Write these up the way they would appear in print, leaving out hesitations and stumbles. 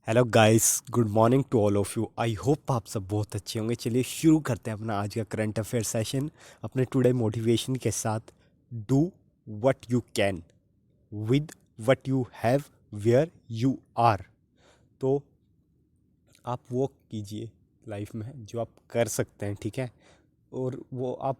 Hello guys, good morning to all of you. I hope आप सब बहुत अच्छे होंगे। चलिए शुरू करते हैं अपना आज का करंट अफेयर सेशन अपने टुडे मोटिवेशन के साथ। Do what you can with what you have where you are. तो आप वो कीजिए लाइफ में जो आप कर सकते हैं, ठीक है। और वो आप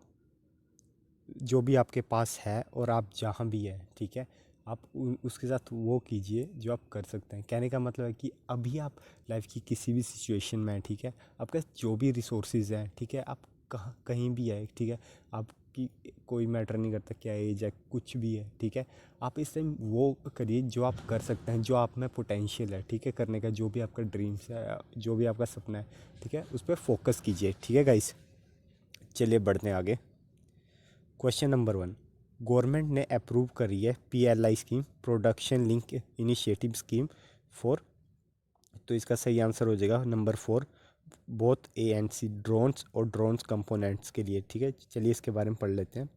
जो भी आपके पास है और आप जहाँ भी हैं, ठीक है, आप उसके साथ वो कीजिए जो आप कर सकते हैं। कहने का मतलब है कि अभी आप लाइफ की किसी भी सिचुएशन में हैं, ठीक है, आपके पास जो भी रिसोर्सेज हैं, ठीक है, आप कहाँ कहीं भी है, ठीक है, आपकी कोई मैटर नहीं करता क्या एज है, कुछ भी है, ठीक है, आप इस टाइम वो करिए जो आप कर सकते हैं, जो आप में पोटेंशियल है, ठीक है, करने का, जो भी आपका ड्रीम्स है, जो भी आपका सपना है, ठीक है, उस पर फोकस कीजिए, ठीक है गाइस। चलिए बढ़ते हैं आगे। Question number 1। गवर्नमेंट ने अप्रूव करी है PLI scheme, production link initiative scheme for. तो इसका सही आंसर हो जाएगा number 4, both A and C, drones और ड्रोन्स कंपोनेंट्स के लिए, ठीक है। चलिए इसके बारे में पढ़ लेते हैं।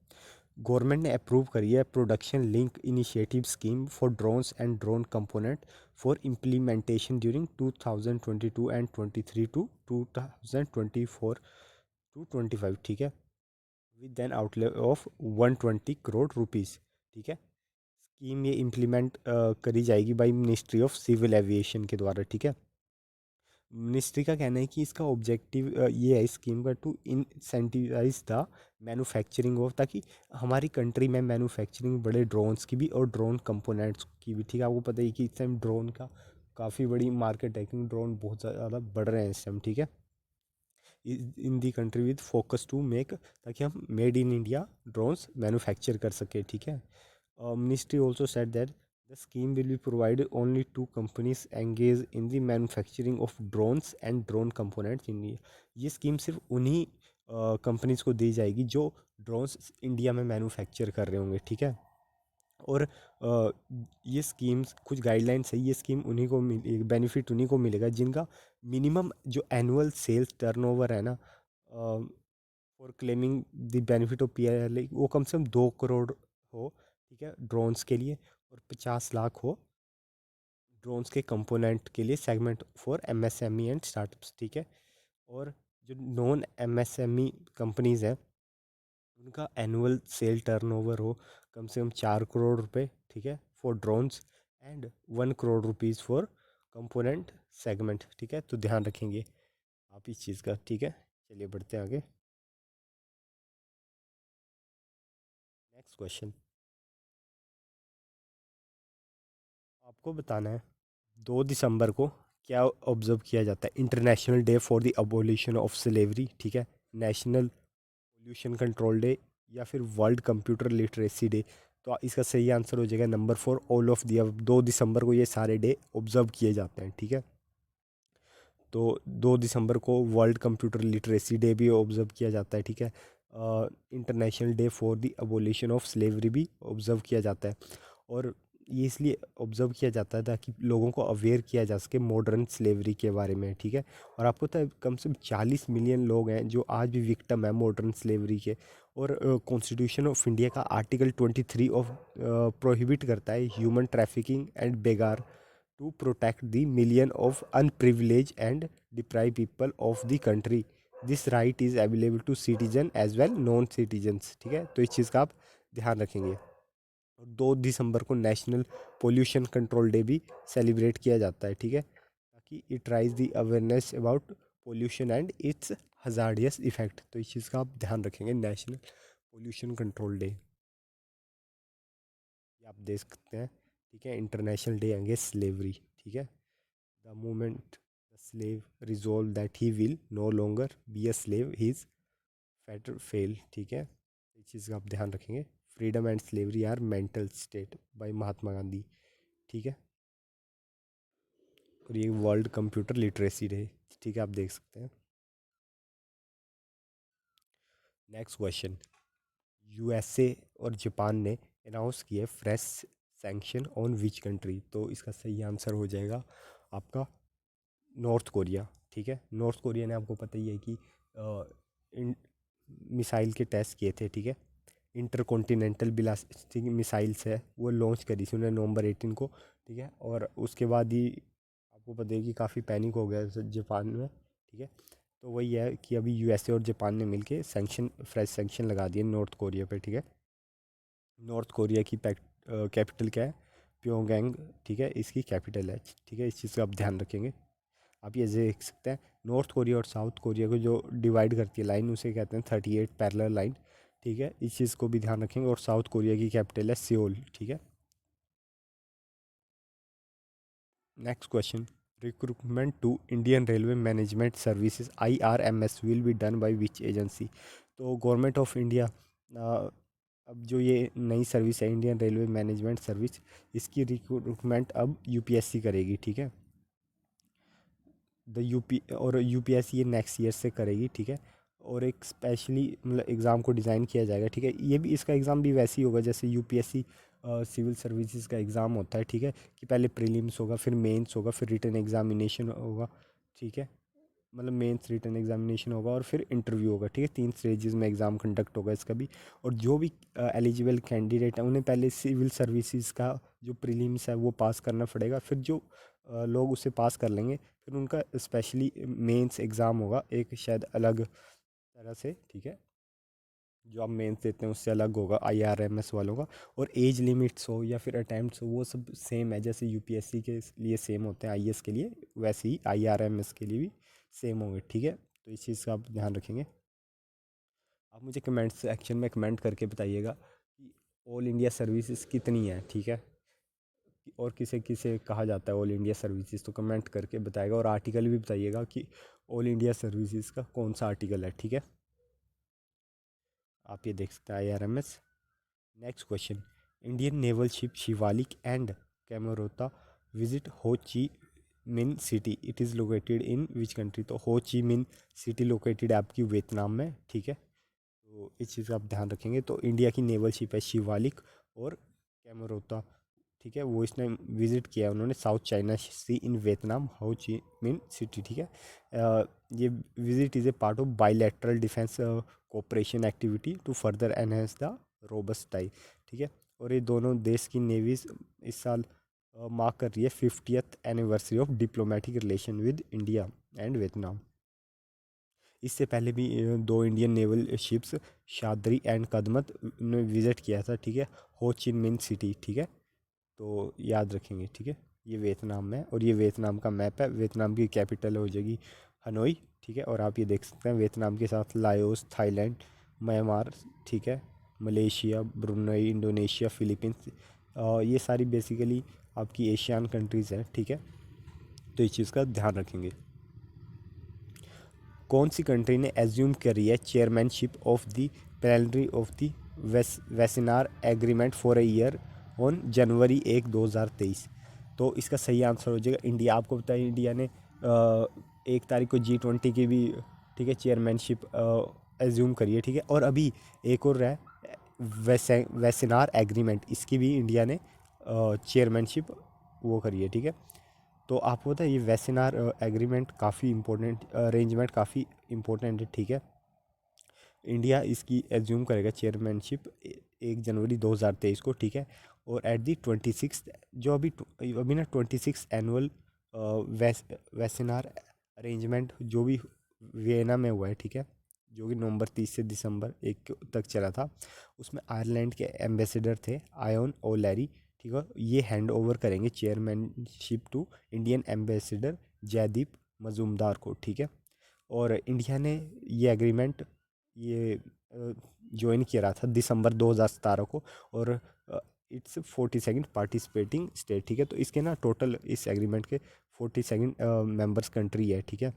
गवर्नमेंट ने अप्रूव करी है production link initiative scheme for drones and drone component for implementation during 2022 and 23 to 2024 to 25, ठीक है, with an outlay of 120 crore rupees, ठीक है। स्कीम ये इम्प्लीमेंट करी जाएगी by ministry of civil aviation के द्वारा, ठीक है। मिनिस्ट्री का कहना है कि इसका ऑब्जेक्टिव ये है स्कीम का, to incentivise the manufacturing of, ताकि हमारी कंट्री में मैन्युफैक्चरिंग बढ़े ड्रोन्स की भी और ड्रोन कंपोनेंट्स की भी, ठीक है। आपको पता ही कि इस टाइम ड्रोन का काफ़ी बड़ी मार्केट है, क्योंकि ड्रोन बहुत ज़्यादा बढ़ रहे हैं इस टाइम, ठीक है, in the country with focus to make, ताकि हम made in India drones manufacture कर सके, ठीक है। Ministry also said that the scheme will be provided only to companies engaged in the manufacturing of drones and drone components in India। ये scheme सिर्फ उन्हीं companies को दी जाएगी जो ड्रोन्स इंडिया में मैन्युफैक्चर कर रहे होंगे, ठीक है। और ये स्कीम्स कुछ गाइडलाइंस है, ये स्कीम उन्हीं को मिल बेनिफिट उन्हीं को मिलेगा जिनका मिनिमम जो एनुअल सेल्स टर्नओवर है ना, for claiming the benefit of PLI, वो कम से कम 2 करोड़ हो, ठीक है, ड्रोन्स के लिए, और 50 लाख हो ड्रोन्स के कंपोनेंट के लिए, segment for MSME and startups, ठीक है। और जो नॉन एमएसएमई कंपनीज हैं उनका एनुअल सेल टर्नओवर हो कम से कम 4 करोड़ रुपए, ठीक है, for drones, and 1 crore rupees for component segment, ठीक है। तो ध्यान रखेंगे आप इस चीज़ का, ठीक है। चलिए बढ़ते हैं आगे। नेक्स्ट क्वेश्चन आपको बताना है, 2 दिसंबर को क्या ऑब्जर्व किया जाता है? International day for the abolition of slavery, ठीक है, नेशनल पोल्यूशन कंट्रोल डे, या फिर वर्ल्ड कंप्यूटर लिटरेसी डे। तो इसका सही आंसर हो जाएगा नंबर 4, ऑल ऑफ दी। अब 2 दिसंबर को ये सारे डे ऑब्जर्व किए जाते हैं, ठीक है। तो 2 दिसंबर को वर्ल्ड कंप्यूटर लिटरेसी डे भी ऑब्जर्व किया जाता है, ठीक है। International day for the abolition of slavery भी ऑब्जर्व किया जाता है। और ये इसलिए ऑब्जर्व किया जाता है ताकि लोगों को अवेयर किया जा सके मॉडर्न स्लेवरी के बारे में, ठीक है। और आपको पता है कम से कम 40 मिलियन लोग हैं जो आज भी विक्टिम है मॉडर्न स्लेवरी के। और कॉन्स्टिट्यूशन ऑफ इंडिया का आर्टिकल 23 ऑफ प्रोहिबिट करता है human trafficking and begar to protect the million of unprivileged and deprived people of the country. This right is available to citizen as well non citizens, ठीक है। तो इस चीज़ का आप ध्यान रखेंगे। और 2 दिसंबर को नेशनल पोल्यूशन कंट्रोल डे भी सेलिब्रेट किया जाता है, ठीक है, ताकि it rise the awareness about pollution and it's hazardous effect. तो इस चीज़ का आप ध्यान रखेंगे, नेशनल पोल्यूशन कंट्रोल डे आप देख सकते हैं, ठीक है। इंटरनेशनल डे अगेंस्ट स्लेवरी, ठीक है। The moment the slave resolve that he will no longer be a slave his fetter fell, ठीक है। इस चीज़ का आप ध्यान रखेंगे। Freedom and slavery are mental state by Mahatma Gandhi, ठीक है। और ये वर्ल्ड कंप्यूटर लिटरेसी डे, ठीक है, आप देख सकते हैं। नेक्स्ट क्वेश्चन, यूएसए और जापान ने अनाउंस किए fresh sanction on which country. तो इसका सही आंसर हो जाएगा आपका नॉर्थ कोरिया, ठीक है। नॉर्थ कोरिया ने, आपको पता ही है कि मिसाइल के टेस्ट किए थे, ठीक है। इंटरकॉन्टिनेंटल बिलास्टिक मिसाइल्स है वो लॉन्च करी थी उन्होंने नवंबर 18 को, ठीक है। और उसके बाद ही आपको पता है कि काफ़ी पैनिक हो गया है जापान में, ठीक है। तो वही है कि अभी यूएसए और जापान ने मिलके सैंक्शन, फ्रेश सैंक्शन लगा दिए नॉर्थ कोरिया पे, ठीक है। नॉर्थ कोरिया की कैपिटल क्या है? प्योंगयांग, ठीक है, इसकी कैपिटल है, ठीक है। इस चीज़ का आप ध्यान रखेंगे। आप ये देख सकते हैं, नॉर्थ कोरिया और साउथ कोरिया को जो डिवाइड करती है लाइन, उसे कहते हैं 38 पैरेलल लाइन, ठीक है। इस चीज़ को भी ध्यान रखेंगे। और साउथ कोरिया की कैपिटल है सियोल, ठीक है। Next question, recruitment to Indian railway management services IRMS will be done by which agency? तो गवर्नमेंट ऑफ इंडिया, अब जो ये नई सर्विस है इंडियन रेलवे मैनेजमेंट सर्विस, इसकी रिक्रूटमेंट अब यूपीएससी करेगी, ठीक है। द यूपी और यूपीएससी ये नेक्स्ट ईयर से करेगी, ठीक है। और एक स्पेशली मतलब एग्ज़ाम को डिज़ाइन किया जाएगा, ठीक है। ये भी, इसका एग्ज़ाम भी वैसे ही होगा जैसे यूपीएससी सिविल सर्विसेज का एग्ज़ाम होता है, ठीक है। कि पहले प्रीलिम्स होगा, फिर मेंस होगा, फिर रिटन एग्जामिनेशन होगा, ठीक है। मतलब मेंस, रिटन एग्जामिनेशन होगा और फिर इंटरव्यू होगा, ठीक है। 3 स्टेजेस में एग्ज़ाम कंडक्ट होगा इसका भी। और जो भी एलिजिबल कैंडिडेट हैं उन्हें पहले सिविल सर्विसेज का जो प्रीलिम्स है वो पास करना पड़ेगा। फिर जो लोग उसे पास कर लेंगे, फिर उनका स्पेशली मेंस एग्ज़ाम होगा एक शायद अलग तरह से, ठीक है। जो आप मेंस देते हैं उससे अलग होगा IRMS वालों का। और एज लिमिट्स हो या फिर अटैम्प्ट्स हो, वो सब सेम है जैसे यूपीएससी के लिए सेम होते हैं आईएएस के लिए, वैसे ही IRMS के लिए भी सेम होंगे, ठीक है। तो इस चीज़ का आप ध्यान रखेंगे। आप मुझे कमेंट सेक्शन में कमेंट करके बताइएगा कि ऑल इंडिया सर्विसेज कितनी है, ठीक है। और किसे किसे कहा जाता है ऑल इंडिया सर्विसेज, तो कमेंट करके बताएगा। और आर्टिकल भी बताइएगा कि ऑल इंडिया सर्विसेज का कौन सा आर्टिकल है, ठीक है। आप ये देख सकते हैं IRMS। Next question, Indian naval ship Shivalik and Kamorta visit Ho Chi Minh City, it is located in which country? तो Ho Chi Minh city located है आपकी वियतनाम में, ठीक है। तो इस चीज़ का आप ध्यान रखेंगे। तो इंडिया की नेवल शिप है शिवालिक और कैमरोता, ठीक है। वो इसने विजिट किया है उन्होंने South China Sea in Vietnam Ho Chi Minh city, ठीक है। ये visit is a part of bilateral defence cooperation activity to further enhance the robust tie, ठीक है। और ये दोनों देश की नेवीज इस साल मार्क कर रही है 50th anniversary of diplomatic relation with India and Vietnam. इससे पहले भी 2 Indian naval ships Sahyadri and Kadmat ने विजिट किया था, ठीक है, हो चिन मिन सिटी, ठीक है। तो याद रखेंगे, ठीक है। ये वियतनाम में, और ये वियतनाम का मैप है। वियतनाम की कैपिटल हो जाएगी हनोई, ठीक है। और आप ये देख सकते हैं वियतनाम के साथ लाओस, थाईलैंड, म्यांमार, ठीक है, मलेशिया, ब्रुनई, इंडोनेशिया, फिलीपींस, ये सारी बेसिकली आपकी एशियन कंट्रीज़ हैं, ठीक है। तो इस चीज़ का ध्यान रखेंगे। कौन सी कंट्री ने एज्यूम करी है chairmanship of the plenary of the Wassenaar agreement for a year on January 1, 2023? तो इसका सही आंसर हो जाएगा इंडिया। आपको पता है इंडिया ने 1 तारीख को G20 की भी, ठीक है, चेयरमैनशिप एज्यूम करी है, ठीक है। और अभी एक और है वेसिनार एग्रीमेंट, इसकी भी इंडिया ने चेयरमैनशिप वो करी है, ठीक है। तो आपको पता है ये वेसिनार एग्रीमेंट काफ़ी इंपॉर्टेंट अरेंजमेंट, काफ़ी इंपॉर्टेंट है, ठीक है। इंडिया इसकी एज्यूम करेगा चेयरमैनशिप 1 जनवरी 2023 को, ठीक है। और एट दी 26th, जो अभी ना 26 एनुअल वेसिनार अरेंजमेंट जो भी वियना में हुआ है, ठीक है, जो कि नवंबर 30 से दिसंबर 1 तक चला था, उसमें आयरलैंड के एम्बेसडर थे आयोन ओ लैरी, ठीक है। ये हैंड ओवर करेंगे chairmanship to Indian ambassador Jaideep Majumdar को, ठीक है। और इंडिया ने ये एग्रीमेंट ये ज्वाइन किया रहा था दिसंबर 2017 को। और इट्स 42nd पार्टिसिपेटिंग स्टेट, ठीक है। तो इसके ना टोटल इस एग्रीमेंट के 42nd मेंबर्स कंट्री है, ठीक है।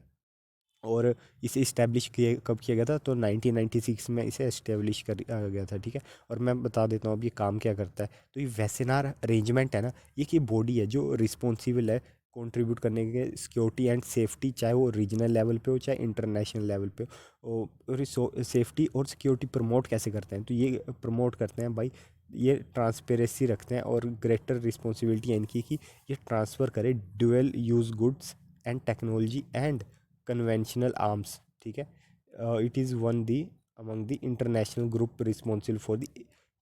और इसे इस्टेब्लिश किए कब किया गया था? तो 1996 में इसे इस्टेब्लिश कर गया था, ठीक है। और मैं बता देता हूँ अब ये काम क्या करता है। तो ये वेसिनार अरेंजमेंट है ना, ये की बॉडी है जो रिस्पॉन्सिबल है कंट्रीब्यूट करने के सिक्योरिटी एंड सेफ्टी, चाहे वो रीजनल लेवल पे हो चाहे इंटरनेशनल लेवल पे हो। और सेफ्टी और सिक्योरिटी प्रमोट कैसे करते हैं? तो ये प्रमोट करते हैं भाई, ये ट्रांसपेरेंसी रखते हैं और ग्रेटर रिस्पॉन्सिबिलिटी है इनकी कि ये ट्रांसफ़र करे dual use goods and technology and conventional arms, ठीक है। It is one the among the international group responsible for the,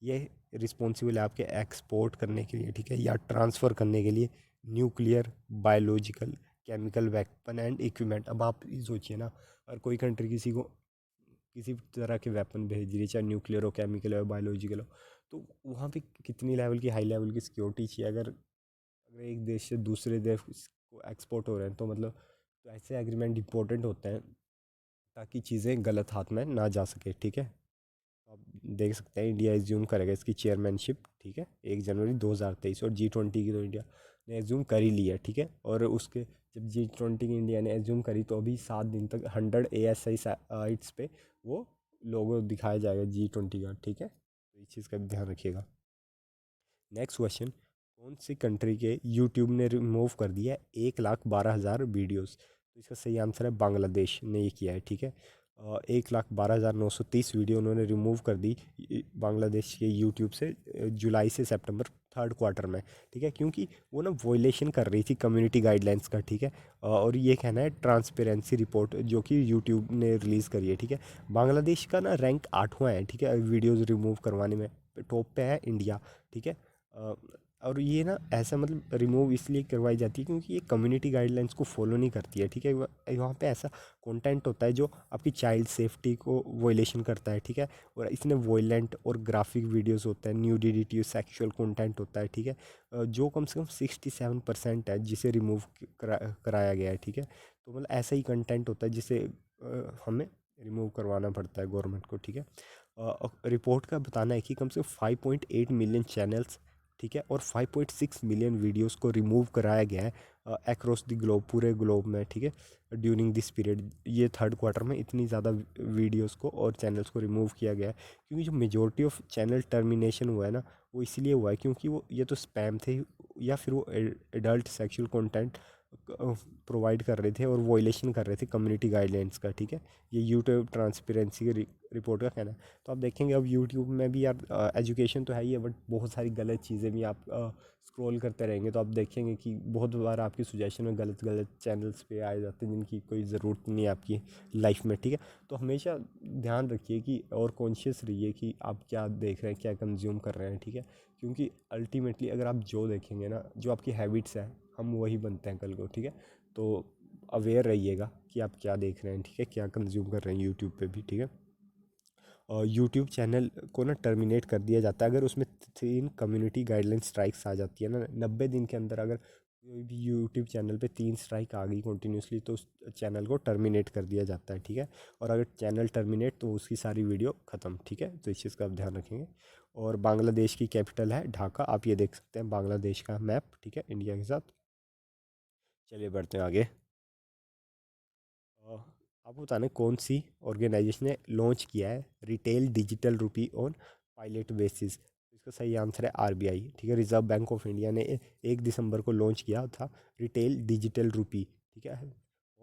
ये रिस्पॉन्सिबल है आपके एक्सपोर्ट करने के लिए, ठीक है, या ट्रांसफ़र करने के लिए nuclear, biological chemical weapon and equipment. अब आप ये सोचिए ना, अगर कोई कंट्री किसी को किसी तरह के वेपन भेज रही है, चाहे न्यूक्लियर हो, केमिकल हो, बायोलॉजिकल हो, तो वहाँ पे कितनी लेवल की, हाई लेवल की सिक्योरिटी चाहिए। अगर अगर एक देश से दूसरे देश को एक्सपोर्ट हो रहे हैं तो मतलब, तो ऐसे एग्रीमेंट इंपॉर्टेंट होते हैं ताकि चीज़ें गलत हाथ में ना जा सके, ठीक है। तो आप देख सकते हैं इंडिया एज्यूम करेगा इसकी चेयरमैनशिप, ठीक है, 1 जनवरी 2023। और G20 की तो इंडिया ने एज्यूम कर ही लिया, ठीक है। और उसके जब G20 की इंडिया ने एज्यूम करी तो अभी 7 दिन तक 100 ASI साइट्स पे वो लोगो दिखाया जाएगा G20 का, ठीक है। तो इस चीज़ का भी ध्यान रखिएगा। नेक्स्ट क्वेश्चन, कौन सी कंट्री के यूट्यूब ने रिमूव कर दिया 1,12,000 वीडियोस? तो इसका सही आंसर है बांग्लादेश ने ये किया है, ठीक है। 1,12,930 वीडियो उन्होंने रिमूव कर दी बांग्लादेश के यूट्यूब से जुलाई से सितंबर 3rd क्वार्टर में, ठीक है, क्योंकि वो ना वॉयलेशन कर रही थी कम्युनिटी गाइडलाइंस का, ठीक है। और ये कहना है ट्रांसपेरेंसी रिपोर्ट जो कि यूट्यूब ने रिलीज़ करी है, ठीक है। बांग्लादेश का ना रैंक 8वां है, ठीक है, वीडियोज़ रिमूव करवाने में। टॉप पे है इंडिया, ठीक है। अ, और ये ना ऐसा मतलब रिमूव इसलिए करवाई जाती है क्योंकि ये कम्युनिटी गाइडलाइंस को फॉलो नहीं करती है, ठीक है। वहाँ पे ऐसा कंटेंट होता है जो आपकी चाइल्ड सेफ्टी को वॉयलेशन करता है, ठीक है। और इसमें वॉयलेंट और ग्राफिक वीडियोस होता है, न्यूडिटी, सेक्सुअल कंटेंट होता है, ठीक है। जो कम से कम 67% है जिसे रिमूव कराया गया है, ठीक है। तो मतलब ऐसा ही कंटेंट होता है जिसे हमें रिमूव करवाना पड़ता है गवर्नमेंट को, ठीक है। रिपोर्ट का बताना है कि कम से कम 5.8 मिलियन चैनल्स, ठीक है, और 5.6 मिलियन वीडियोस को रिमूव कराया गया है अक्रॉस द ग्लोब, पूरे ग्लोब में, ठीक है, ड्यूरिंग दिस पीरियड। ये 3rd क्वार्टर में इतनी ज़्यादा वीडियोस को और चैनल्स को रिमूव किया गया है क्योंकि जो मेजोरिटी ऑफ चैनल टर्मिनेशन हुआ है ना, वो इसलिए हुआ है क्योंकि वो ये तो स्पैम थे या फिर वो एडल्ट सेक्सुअल कंटेंट प्रोवाइड कर रहे थे और वॉयलेशन कर रहे थे कम्युनिटी गाइडलाइंस का, ठीक है। ये यूट्यूब ट्रांसपेरेंसी की रिपोर्ट का कहना है। तो आप देखेंगे अब यूट्यूब में भी यार एजुकेशन तो है ही है, बट बहुत सारी गलत चीज़ें भी आप स्क्रॉल करते रहेंगे तो आप देखेंगे कि बहुत बार आपकी सुजेशन में गलत गलत चैनल्स पे आए जाते हैं जिनकी कोई ज़रूरत नहीं है आपकी लाइफ में, ठीक है। तो हमेशा ध्यान रखिए कि और कॉन्शियस रहिए कि आप क्या देख रहे हैं, क्या कंज्यूम कर रहे हैं, ठीक है। क्योंकि अल्टीमेटली अगर आप जो देखेंगे ना, जो आपकी हैबिट्स है, हम वही बनते हैं कल को, ठीक है। तो अवेयर रहिएगा कि आप क्या देख रहे हैं, ठीक है, क्या कंज्यूम कर रहे हैं यूट्यूब पे भी, ठीक है। और यूट्यूब चैनल को ना टर्मिनेट कर दिया जाता है अगर उसमें 3 कम्युनिटी गाइडलाइन स्ट्राइक्स आ जाती है ना 90 दिन के अंदर। अगर कोई भी यूट्यूब चैनल पे 3 स्ट्राइक आ गई कंटिन्यूसली तो उस चैनल को टर्मिनेट कर दिया जाता है, ठीक है। और अगर चैनल टर्मिनेट तो उसकी सारी वीडियो ख़त्म, ठीक है। तो इस चीज़ का आप ध्यान रखेंगे। और बांग्लादेश की कैपिटल है ढाका, आप ये देख सकते हैं बांग्लादेश का मैप, ठीक है, इंडिया के साथ। चलिए बढ़ते हैं आगे। आपको बताना कौन सी ऑर्गेनाइजेशन ने लॉन्च किया है retail digital rupee on pilot basis? इसका सही आंसर है आरबीआई, ठीक है। रिजर्व बैंक ऑफ इंडिया ने 1 दिसंबर को लॉन्च किया था रिटेल डिजिटल रुपी, ठीक है,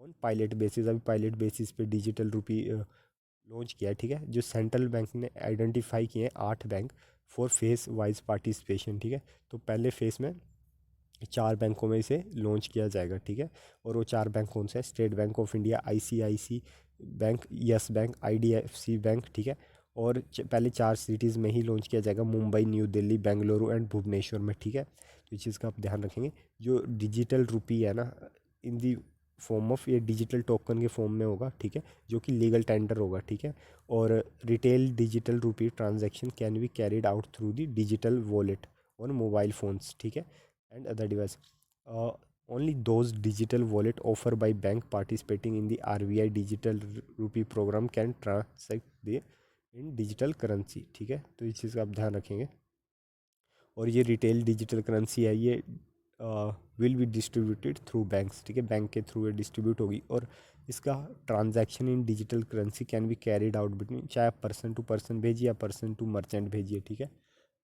ऑन पायलट बेसिस। अभी पायलट बेसिस पे डिजिटल रुपी लॉन्च किया है, ठीक है। जो सेंट्रल बैंक ने आइडेंटिफाई किए हैं 8 bank for face wise participation, ठीक है। तो पहले फेस में 4 बैंकों में इसे लॉन्च किया जाएगा, ठीक है। और वो 4 बैंक कौन से हैं? State Bank of India, ICIC bank, yes bank, IDFC bank, ठीक है। और पहले 4 सिटीज़ में ही लॉन्च किया जाएगा, मुंबई, न्यू दिल्ली, बेंगलुरु एंड भुवनेश्वर में, ठीक है। तो इस चीज़ का आप ध्यान रखेंगे। जो डिजिटल रुपी है ना, इन दी फॉर्म ऑफ, ये डिजिटल टोकन के फॉर्म में होगा, ठीक है, जो कि लीगल टेंडर होगा, ठीक है। और retail digital rupee transaction can be carried out through the digital wallet on mobile phones, ठीक है, and other device. Only those digital wallet offered by bank participating in the RBI digital rupee program can transact the in digital currency, ठीक है। तो इस चीज़ का आप ध्यान रखेंगे। और ये रिटेल डिजिटल करेंसी है, ये will be distributed through banks, ठीक है, बैंक के थ्रू ये डिस्ट्रीब्यूट होगी। और इसका transaction in digital currency can be carried out between, चाहे आप पर्सन टू पर्सन भेजिए या पर्सन टू मर्चेंट भेजिए, ठीक है।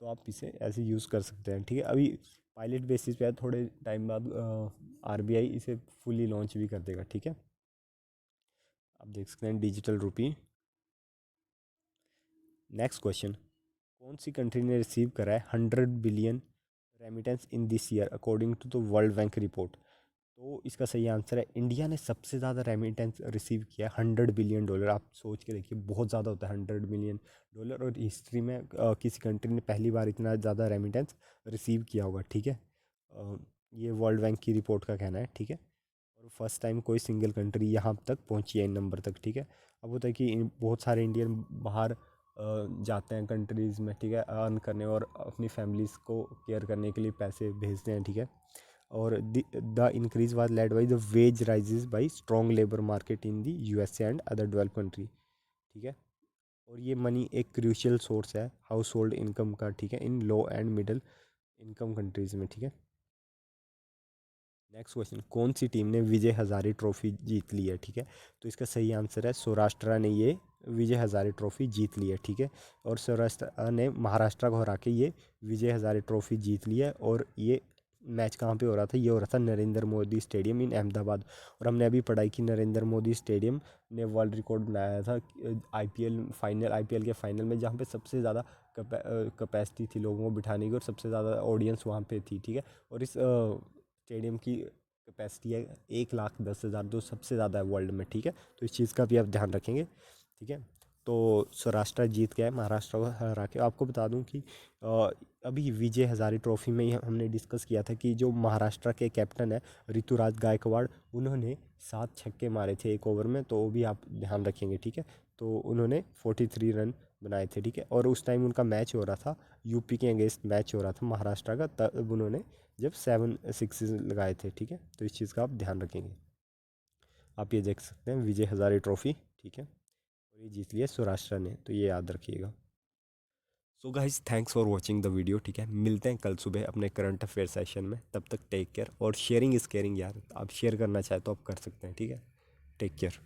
तो आप इसे ऐसे यूज़ कर सकते हैं, ठीक है। अभी पायलट बेसिस पे है, थोड़े टाइम बाद आरबीआई इसे फुली लॉन्च भी कर देगा, ठीक है। आप देख सकते हैं डिजिटल रुपी। नेक्स्ट क्वेश्चन, कौन सी कंट्री ने रिसीव करा है 100 billion remittance in this year according to the World Bank report? तो इसका सही आंसर है इंडिया ने सबसे ज़्यादा रेमिटेंस रिसीव किया है, $100 बिलियन। आप सोच के देखिए, बहुत ज़्यादा होता है $100 बिलियन। और हिस्ट्री में किसी कंट्री ने पहली बार इतना ज़्यादा रेमिटेंस रिसीव किया होगा, ठीक है। ये वर्ल्ड बैंक की रिपोर्ट का कहना है, ठीक है। और फर्स्ट टाइम कोई सिंगल कंट्री यहाँ तक पहुँची है इन नंबर तक, ठीक है। अब होता है कि बहुत सारे इंडियन बाहर जाते हैं कंट्रीज़ में, ठीक है, अर्न करने और अपनी फैमिलीज़ को केयर करने के लिए पैसे भेजते हैं, ठीक है। और the increase was led by the ways rises by strong labour market in the USA and other develop country, ठीक है। और ये मनी एक क्रूशियल सोर्स है हाउस होल्ड इनकम का, ठीक है, इन लो एंड मिडिल इनकम कंट्रीज़ में, ठीक है। नेक्स्ट क्वेश्चन, कौन सी टीम ने विजय हजारे ट्रॉफी जीत ली है, ठीक है। तो इसका सही आंसर है सौराष्ट्र ने ये विजय हजारे ट्रॉफी जीत ली है, ठीक है। और सौराष्ट्र ने महाराष्ट्र को हरा के ये विजय हजारे ट्रॉफी जीत ली है। और ये मैच कहाँ पे हो रहा था, ये हो रहा था नरेंद्र मोदी स्टेडियम इन अहमदाबाद। और हमने अभी पढ़ाई की नरेंद्र मोदी स्टेडियम ने वर्ल्ड रिकॉर्ड बनाया था आईपीएल के फाइनल में, जहाँ पे सबसे ज़्यादा कैपेसिटी थी लोगों को बिठाने की और सबसे ज़्यादा ऑडियंस वहाँ पे थी, ठीक है। और इस स्टेडियम की कैपेसिटी है 1,10,000, जो सबसे ज़्यादा है वर्ल्ड में, ठीक है। तो इस चीज़ का भी आप ध्यान रखेंगे, ठीक है। तो सौराष्ट्र जीत गया है महाराष्ट्र को हरा के। आपको बता दूं कि अभी विजय हजारे ट्रॉफी में ही हमने डिस्कस किया था कि जो महाराष्ट्र के कैप्टन है ऋतुराज गायकवाड़, उन्होंने 7 छक्के मारे थे एक ओवर में, तो वो भी आप ध्यान रखेंगे, ठीक है। तो उन्होंने 43 रन बनाए थे, ठीक है। और उस टाइम उनका मैच हो रहा था यूपी के अगेंस्ट मैच हो रहा था महाराष्ट्र का, तब उन्होंने जब 7 सिक्सेस लगाए थे, ठीक है। तो इस चीज़ का आप ध्यान रखेंगे। आप ये देख सकते हैं विजय हजारे ट्रॉफी, ठीक है। और ये जीत लिया सौराष्ट्र ने, तो ये याद रखिएगा। So guys thanks for watching the video, ठीक है। मिलते हैं कल सुबह अपने करंट अफेयर सेशन में, तब तक टेक केयर। और शेयरिंग इज़ केयरिंग यार, आप शेयर करना चाहे तो आप कर सकते हैं, ठीक है। Take care.